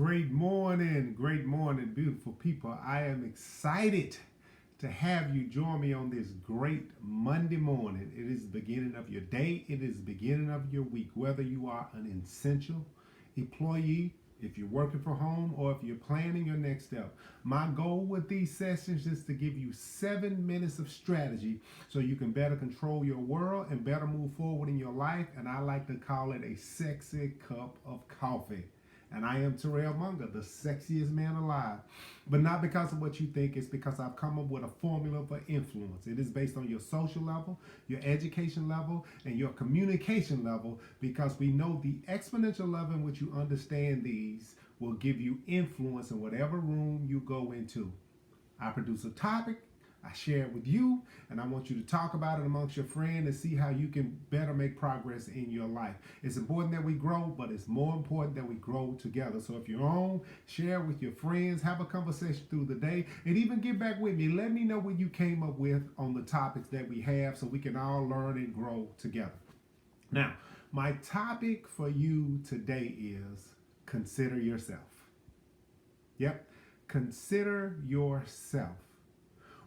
Great morning, beautiful people. I am excited to have you join me on this great Monday morning. It is the beginning of your day, it is the beginning of your week. Whether you are an essential employee, if you're working from home, or if you're planning your next step, my goal with these sessions is to give you 7 minutes of strategy so you can better control your world and better move forward in your life. And I like to call it a sexy cup of coffee. And I am Terrell Munger, the sexiest man alive. But not because of what you think, it's because I've come up with a formula for influence. It is based on your social level, your education level, and your communication level, because we know the exponential level in which you understand these will give you influence in whatever room you go into. I produce a topic, I share it with you, and I want you to talk about it amongst your friends and see how you can better make progress in your life. It's important that we grow, but it's more important that we grow together. So if you're on, share with your friends, have a conversation through the day, and even get back with me. Let me know what you came up with on the topics that we have so we can all learn and grow together. Now, my topic for you today is consider yourself. Yep, consider yourself.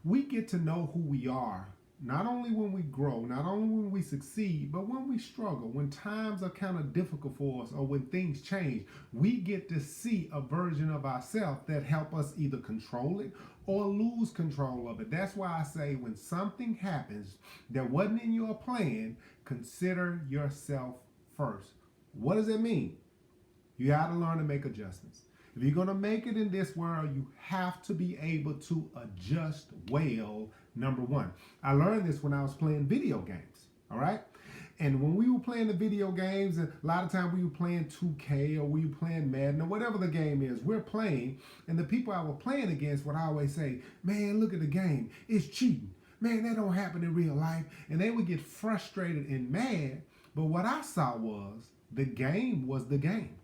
We get to know who we are, not only when we grow, not only when we succeed, but when we struggle, when times are kind of difficult for us, or when things change. We get to see a version of ourselves that help us either control it or lose control of it. That's why I say when something happens that wasn't in your plan, consider yourself first. What does it mean? You got to learn to make adjustments. If you're going to make it in this world, you have to be able to adjust well, number one. I learned this when I was playing video games, all right? And when we were playing the video games, a lot of times we were playing 2K or we were playing Madden or whatever the game is, we're playing. And the people I was playing against would always say, man, look at the game. It's cheating. Man, that don't happen in real life. And they would get frustrated and mad. But what I saw was the game was the game.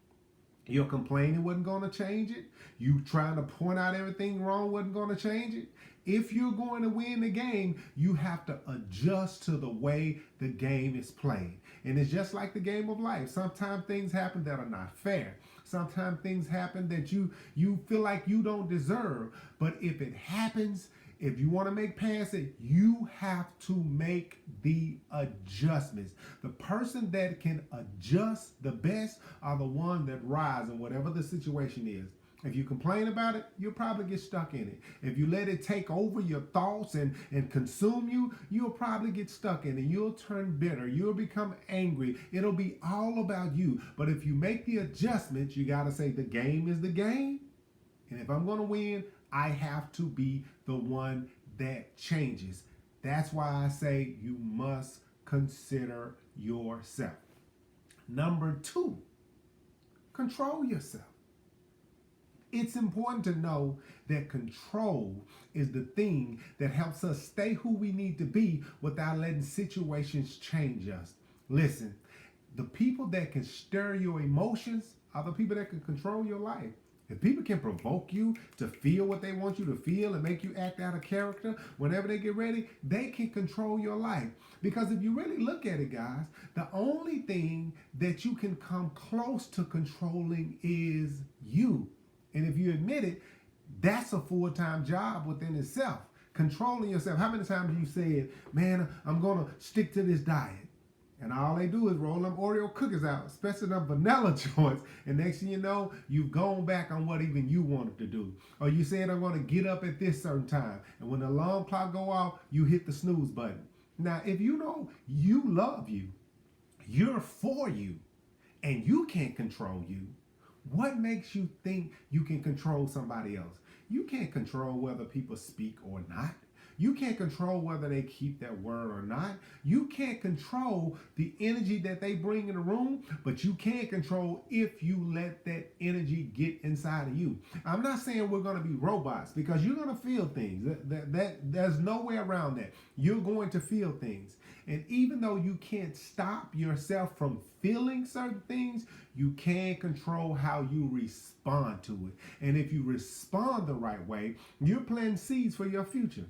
Your complaining wasn't going to change it. You trying to point out everything wrong wasn't going to change it. If you're going to win the game, you have to adjust to the way the game is played. And it's just like the game of life. Sometimes things happen that are not fair. Sometimes things happen that you feel like you don't deserve. But if it happens, if you want to make past it, you have to make the adjustments. The person that can adjust the best are the one that rise in whatever the situation is. If you complain about it, you'll probably get stuck in it. If you let it take over your thoughts and consume you, you'll probably get stuck in it. You'll turn bitter. You'll become angry. It'll be all about you. But if you make the adjustments, you got to say the game is the game. And if I'm going to win, I have to be the one that changes. That's why I say you must consider yourself. Number two, control yourself. It's important to know that control is the thing that helps us stay who we need to be without letting situations change us. Listen, the people that can stir your emotions are the people that can control your life. If people can provoke you to feel what they want you to feel and make you act out of character whenever they get ready, they can control your life. Because if you really look at it, guys, the only thing that you can come close to controlling is you. And if you admit it, that's a full-time job within itself. Controlling yourself. How many times have you said, man, I'm going to stick to this diet? And all they do is roll them Oreo cookies out, especially them vanilla joints. And next thing you know, you've gone back on what even you wanted to do. Or you said, I'm going to get up at this certain time. And when the alarm clock go off, you hit the snooze button. Now, if you know you love you, you're for you, and you can't control you, what makes you think you can control somebody else? You can't control whether people speak or not. You can't control whether they keep their word or not. You can't control the energy that they bring in the room, but you can control if you let that energy get inside of you. I'm not saying we're going to be robots, because you're going to feel things. There's no way around that. You're going to feel things. And even though you can't stop yourself from feeling certain things, you can control how you respond to it. And if you respond the right way, you're planting seeds for your future.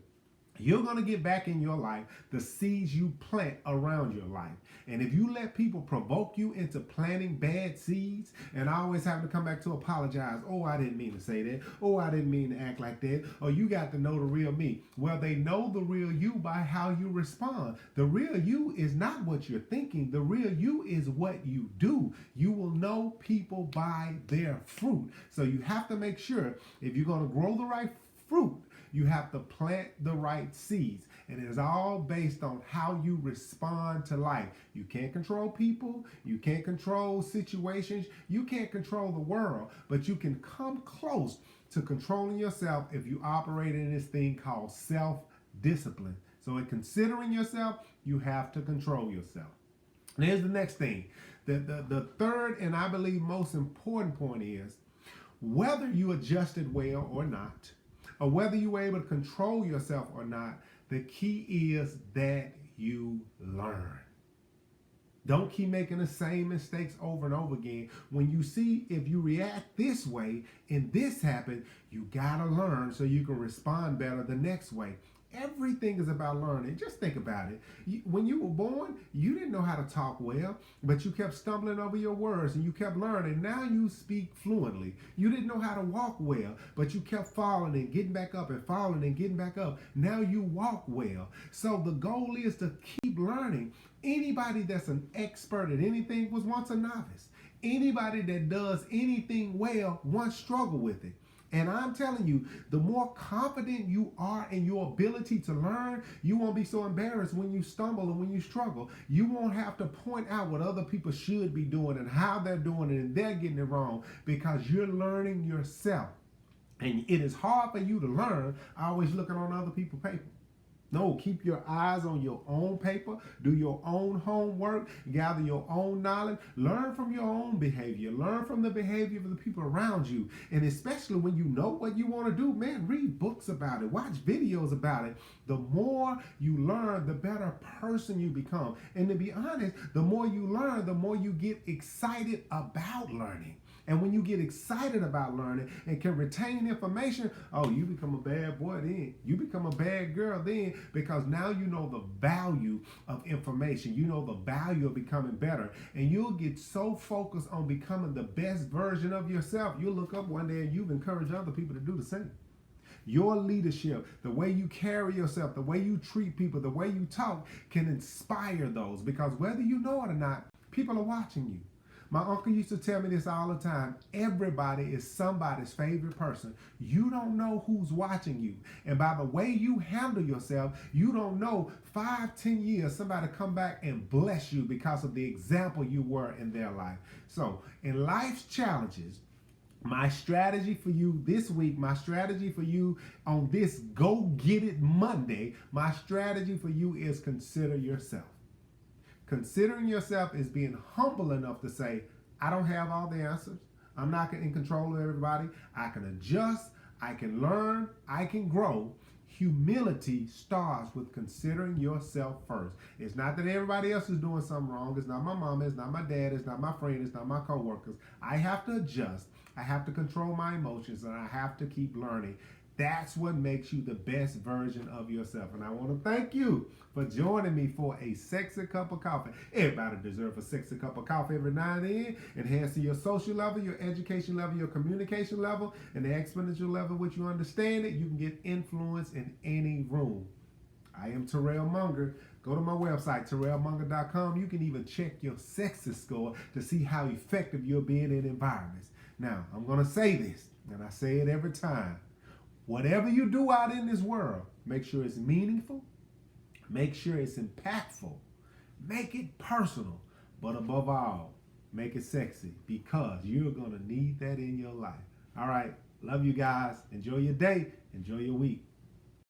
You're going to get back in your life the seeds you plant around your life. And if you let people provoke you into planting bad seeds, and I always have to come back to apologize. Oh, I didn't mean to say that. Oh, I didn't mean to act like that. Or you got to know the real me. Well, they know the real you by how you respond. The real you is not what you're thinking. The real you is what you do. You will know people by their fruit. So you have to make sure if you're going to grow the right fruit, you have to plant the right seeds. And it is all based on how you respond to life. You can't control people. You can't control situations. You can't control the world. But you can come close to controlling yourself if you operate in this thing called self-discipline. So in considering yourself, you have to control yourself. And here's the next thing. The third and I believe most important point is whether you adjusted well or not, or whether you were able to control yourself or not, the key is that you learn. Don't keep making the same mistakes over and over again. When you see if you react this way and this happened, you gotta learn so you can respond better the next way. Everything is about learning. Just think about it. When you were born, you didn't know how to talk well, but you kept stumbling over your words and you kept learning. Now you speak fluently. You didn't know how to walk well, but you kept falling and getting back up and falling and getting back up. Now you walk well. So the goal is to keep learning. Anybody that's an expert at anything was once a novice. Anybody that does anything well once struggled with it. And I'm telling you, the more confident you are in your ability to learn, you won't be so embarrassed when you stumble and when you struggle. You won't have to point out what other people should be doing and how they're doing it and they're getting it wrong because you're learning yourself. And it is hard for you to learn always looking on other people's paper. No, keep your eyes on your own paper, do your own homework, gather your own knowledge, learn from your own behavior, learn from the behavior of the people around you. And especially when you know what you want to do, man, read books about it, watch videos about it. The more you learn, the better person you become. And to be honest, the more you learn, the more you get excited about learning. And when you get excited about learning and can retain information, oh, you become a bad boy then. You become a bad girl then because now you know the value of information. You know the value of becoming better. And you'll get so focused on becoming the best version of yourself, you'll look up one day and you've encouraged other people to do the same. Your leadership, the way you carry yourself, the way you treat people, the way you talk can inspire those because whether you know it or not, people are watching you. My uncle used to tell me this all the time. Everybody is somebody's favorite person. You don't know who's watching you. And by the way you handle yourself, you don't know 5-10 years somebody come back and bless you because of the example you were in their life. So in life's challenges, my strategy for you this week, my strategy for you on this Go Get It Monday, my strategy for you is consider yourself. Considering yourself is being humble enough to say, I don't have all the answers. I'm not in control of everybody. I can adjust. I can learn. I can grow. Humility starts with considering yourself first. It's not that everybody else is doing something wrong. It's not my mama. It's not my dad. It's not my friend. It's not my coworkers. I have to adjust. I have to control my emotions and I have to keep learning. That's what makes you the best version of yourself. And I want to thank you for joining me for a sexy cup of coffee. Everybody deserves a sexy cup of coffee every now and then, enhancing your social level, your education level, your communication level, and the exponential level which you understand it. You can get influence in any room. I am Terrell Munger. Go to my website, TerrellMunger.com. You can even check your sexy score to see how effective you're being in environments. Now, I'm going to say this, and I say it every time. Whatever you do out in this world, make sure it's meaningful, make sure it's impactful, make it personal, but above all, make it sexy because you're going to need that in your life. All right, love you guys. Enjoy your day. Enjoy your week.